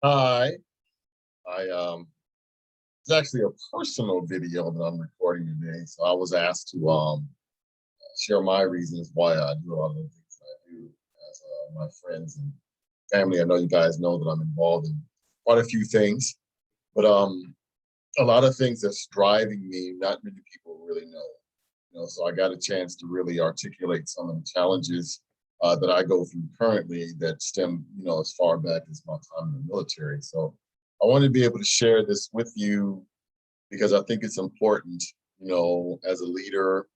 Hi. It's actually a personal video that I'm recording today. So I was asked to share my reasons why I do a lot of the things that I do as my friends and family. I know you guys know that I'm involved in quite a few things, but a lot of things that's driving me, not many people really know. So I got a chance to really articulate some of the challenges that I go through currently that stem, as far back as my time in the military. So I want to be able to share this with you because I think it's important, as a leader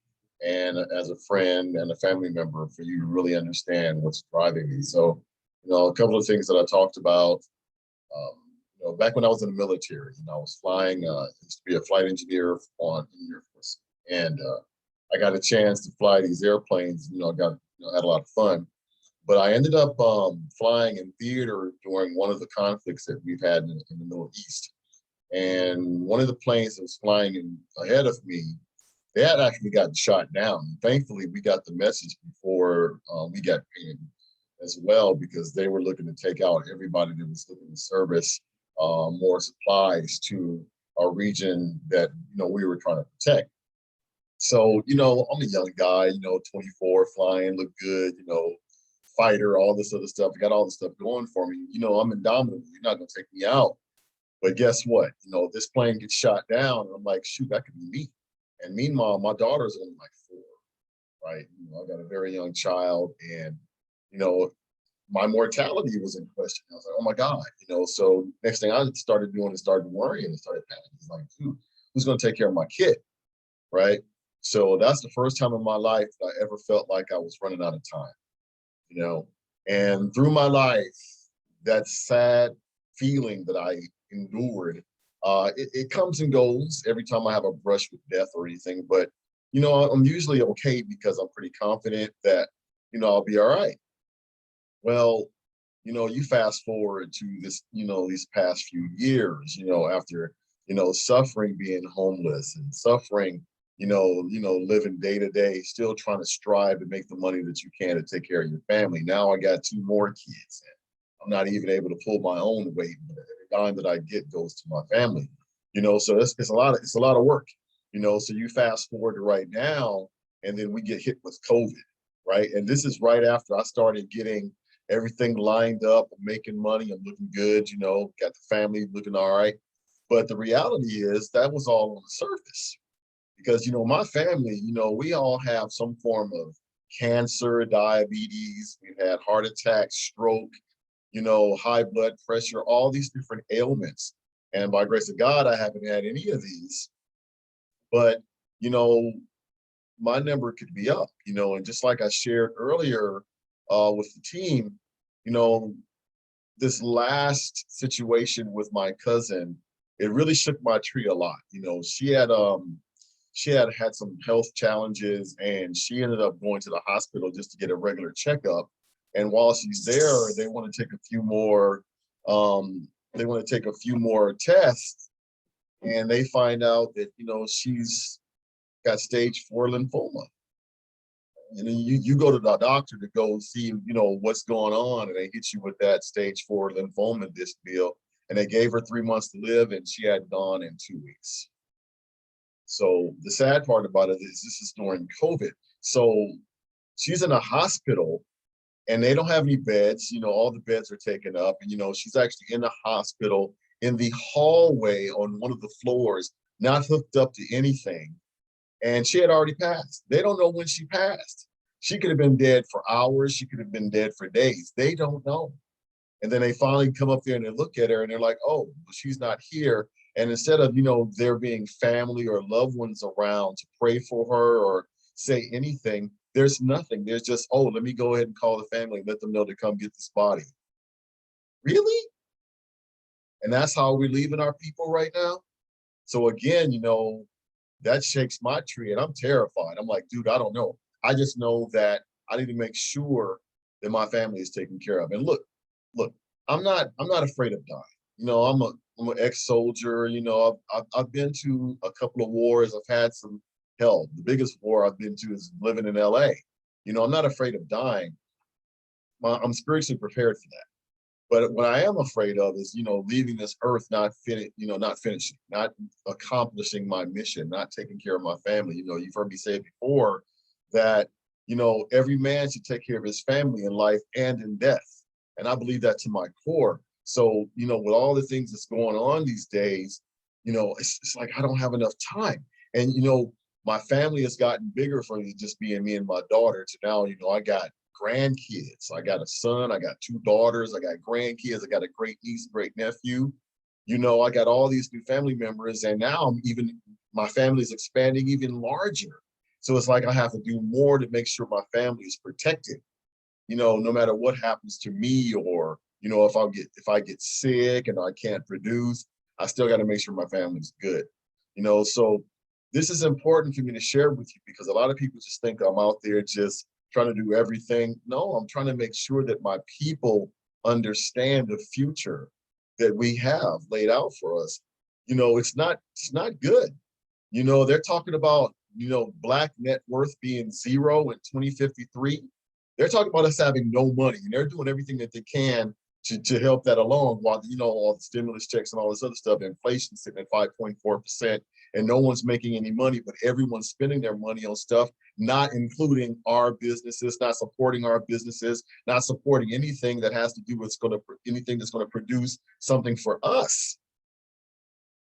and as a friend and a family member for you to really understand what's driving me. So, a couple of things that I talked about, um, back when I was in the military, I was flying, used to be a flight engineer on in the Air Force. And I got a chance to fly these airplanes, had a lot of fun. But I ended up flying in theater during one of the conflicts that we've had in the Middle East. And one of the planes that was flying ahead of me, they had actually gotten shot down. Thankfully, we got the message before we got pinged as well, because they were looking to take out everybody that was looking to service more supplies to a region that we were trying to protect. So, I'm a young guy, 24, flying, look good, fighter, all this other stuff. I got all this stuff going for me. I'm indomitable. You're not gonna take me out. But guess what? This plane gets shot down, and I'm like, shoot, that could be me. And meanwhile, my daughter's only like 4, right? I got a very young child, and you know, my mortality was in question. I was like, oh my God, So next thing I started doing is started worrying and started panicking. It's like, dude, who's going to take care of my kid, right? So that's the first time in my life that I ever felt like I was running out of time, you know. And through my life, that sad feeling that I endured, it comes and goes every time I have a brush with death or anything. But I'm usually okay because I'm pretty confident that I'll be all right. Well, you fast forward to this, these past few years, after suffering being homeless and suffering, living day to day, still trying to strive to make the money that you can to take care of your family. Now I got 2 more kids. I'm not even able to pull my own weight, but every dime that I get goes to my family. So it's a lot of work. So you fast forward to right now, and then we get hit with COVID, right? And this is right after I started getting everything lined up, I'm making money, I'm looking good, got the family looking all right. But the reality is that was all on the surface because my family, we all have some form of cancer, diabetes, we've had heart attacks, stroke, high blood pressure, all these different ailments. And by grace of God, I haven't had any of these. But, you know, my number could be up, and just like I shared earlier with the team, you know, this last situation with my cousin, it really shook my tree a lot. She had some health challenges, and she ended up going to the hospital just to get a regular checkup. And while she's there, they want to take a few more tests, and they find out that she's got stage 4 lymphoma. And then you go to the doctor to go see what's going on, and they hit you with that stage 4 lymphoma disc deal, and they gave her 3 months to live, and she had gone in 2 weeks. So the sad part about it is this is during COVID. So she's in a hospital, and they don't have any beds. All the beds are taken up, and she's actually in the hospital in the hallway on one of the floors, not hooked up to anything, and she had already passed. They don't know when she passed. She could have been dead for hours. She could have been dead for days. They don't know. And then they finally come up there and they look at her and they're like, oh, well, she's not here. And instead of, there being family or loved ones around to pray for her or say anything, there's nothing. There's just, oh, let me go ahead and call the family and let them know to come get this body. Really? And that's how we're leaving our people right now? So again, that shakes my tree and I'm terrified. I'm like, dude, I don't know. I just know that I need to make sure that my family is taken care of. And look, I'm not afraid of dying. I'm an ex-soldier. I've been to a couple of wars. I've had some hell. The biggest war I've been to is living in LA. I'm not afraid of dying. I'm spiritually prepared for that. But what I am afraid of is, leaving this earth not finished, not finishing, not accomplishing my mission, not taking care of my family. You've heard me say before that, every man should take care of his family in life and in death. And I believe that to my core. So, with all the things that's going on these days, it's like I don't have enough time. And, my family has gotten bigger from just being me and my daughter to now, I got grandkids. I got a son, I got two daughters, I got grandkids, I got a great niece, great nephew. I got all these new family members, and now my family is expanding even larger. So it's like I have to do more to make sure my family is protected. No matter what happens to me, or if I get sick and I can't produce, I still got to make sure my family's good. So this is important for me to share with you because a lot of people just think I'm out there just trying to do everything. No, I'm trying to make sure that my people understand the future that we have laid out for us. It's not good. They're talking about, Black net worth being zero in 2053. They're talking about us having no money, and they're doing everything that they can to help that along while, all the stimulus checks and all this other stuff, inflation sitting at 5.4%, and no one's making any money, but everyone's spending their money on stuff, not including our businesses, not supporting our businesses, not supporting anything that has to do with anything that's going to produce something for us.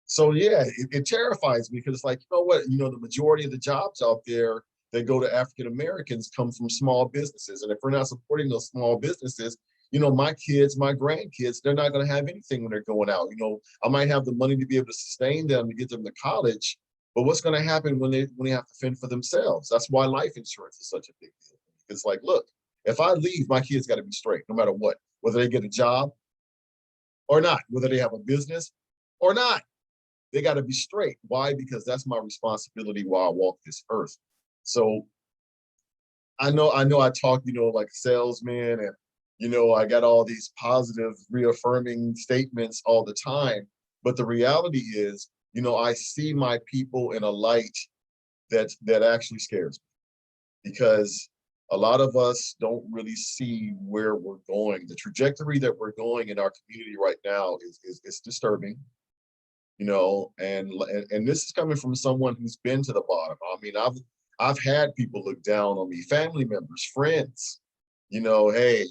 So yeah, it terrifies me because it's like, what, the majority of the jobs out there that go to African Americans come from small businesses. And if we're not supporting those small businesses, my kids, my grandkids, they're not going to have anything when they're going out. I might have the money to be able to sustain them, to get them to college, but what's going to happen when they have to fend for themselves? That's why life insurance is such a big deal. It's like, look, if I leave, my kids got to be straight, no matter what, whether they get a job or not, whether they have a business or not. They got to be straight. Why? Because that's my responsibility while I walk this earth. So I know I talk, like a salesman, and, I got all these positive, reaffirming statements all the time. But the reality is, I see my people in a light that actually scares me, because a lot of us don't really see where we're going. The trajectory that we're going in our community right now is disturbing. And this is coming from someone who's been to the bottom. I mean, I've had people look down on me, family members, friends, hey,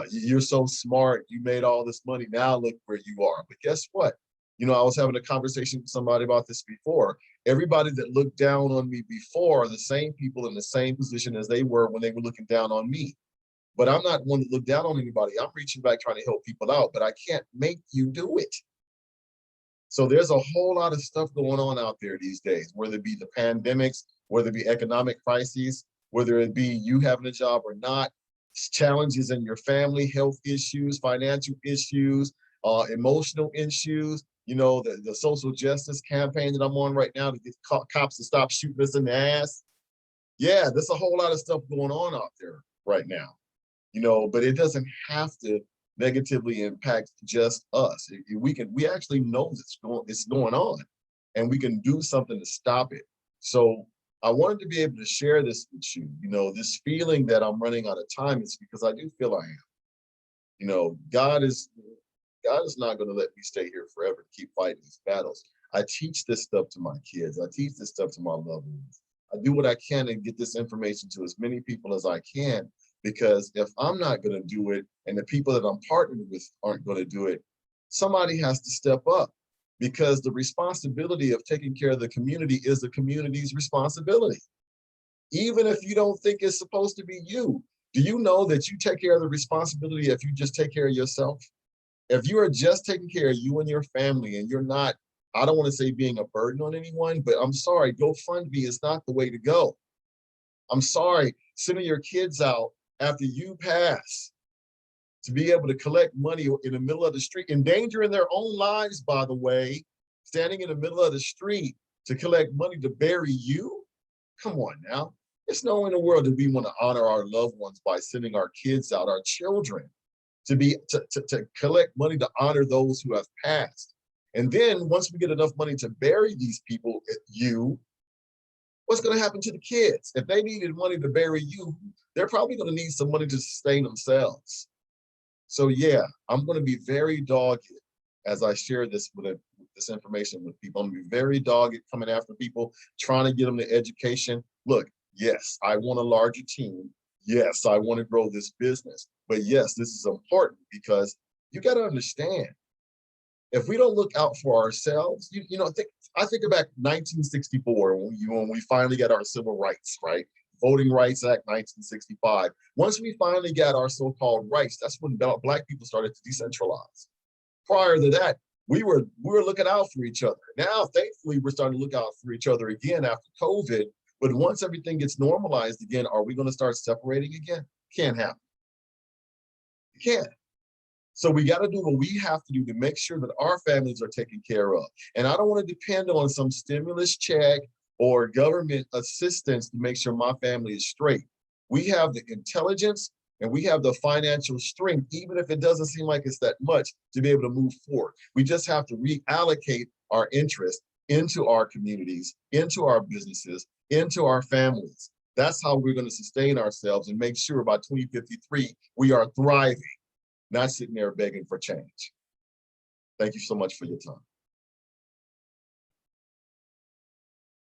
you're so smart, you made all this money, now look where you are. But guess what? I was having a conversation with somebody about this before. Everybody that looked down on me before are the same people in the same position as they were when they were looking down on me. But I'm not one to look down on anybody. I'm reaching back, trying to help people out, but I can't make you do it. So there's a whole lot of stuff going on out there these days, whether it be the pandemics, whether it be economic crises, whether it be you having a job or not, challenges in your family, health issues, financial issues, emotional issues, the social justice campaign that I'm on right now to get cops to stop shooting us in the ass. Yeah, there's a whole lot of stuff going on out there right now, but it doesn't have to negatively impact just us. We actually know it's going on, and we can do something to stop it. So I wanted to be able to share this with you. This feeling that I'm running out of time is because I do feel I am. God is not going to let me stay here forever to keep fighting these battles. I teach this stuff to my kids. I teach this stuff to my loved ones. I do what I can and get this information to as many people as I can, because if I'm not going to do it and the people that I'm partnered with aren't going to do it, somebody has to step up, because the responsibility of taking care of the community is the community's responsibility. Even if you don't think it's supposed to be you, do you know that you take care of the responsibility if you just take care of yourself? If you are just taking care of you and your family, and you're not, I don't want to say being a burden on anyone, but I'm sorry, GoFundMe is not the way to go. I'm sorry, sending your kids out after you pass to be able to collect money in the middle of the street, endangering their own lives, by the way, standing in the middle of the street to collect money to bury you? Come on now. There's no way in the world that we want to honor our loved ones by sending our kids out, our children, to collect money to honor those who have passed. And then once we get enough money to bury these people, what's going to happen to the kids? If they needed money to bury you, they're probably going to need some money to sustain themselves. So yeah, I'm going to be very dogged as I share this information with people. I'm going to be very dogged coming after people, trying to get them the education. Look, yes, I want a larger team. Yes, I want to grow this business. But yes, this is important because you got to understand, if we don't look out for ourselves, I think about 1964 when we finally got our civil rights, right? Voting Rights Act 1965. Once we finally got our so-called rights, that's when Black people started to decentralize. Prior to that, we were looking out for each other. Now, thankfully, we're starting to look out for each other again after COVID. But once everything gets normalized again, are we going to start separating again? Can't happen. It can't. So we got to do what we have to do to make sure that our families are taken care of. And I don't want to depend on some stimulus check or government assistance to make sure my family is straight. We have the intelligence and we have the financial strength, even if it doesn't seem like it's that much, to be able to move forward. We just have to reallocate our interest into our communities, into our businesses, into our families. That's how we're going to sustain ourselves and make sure by 2053 we are thriving, not sitting there begging for change. Thank you so much for your time.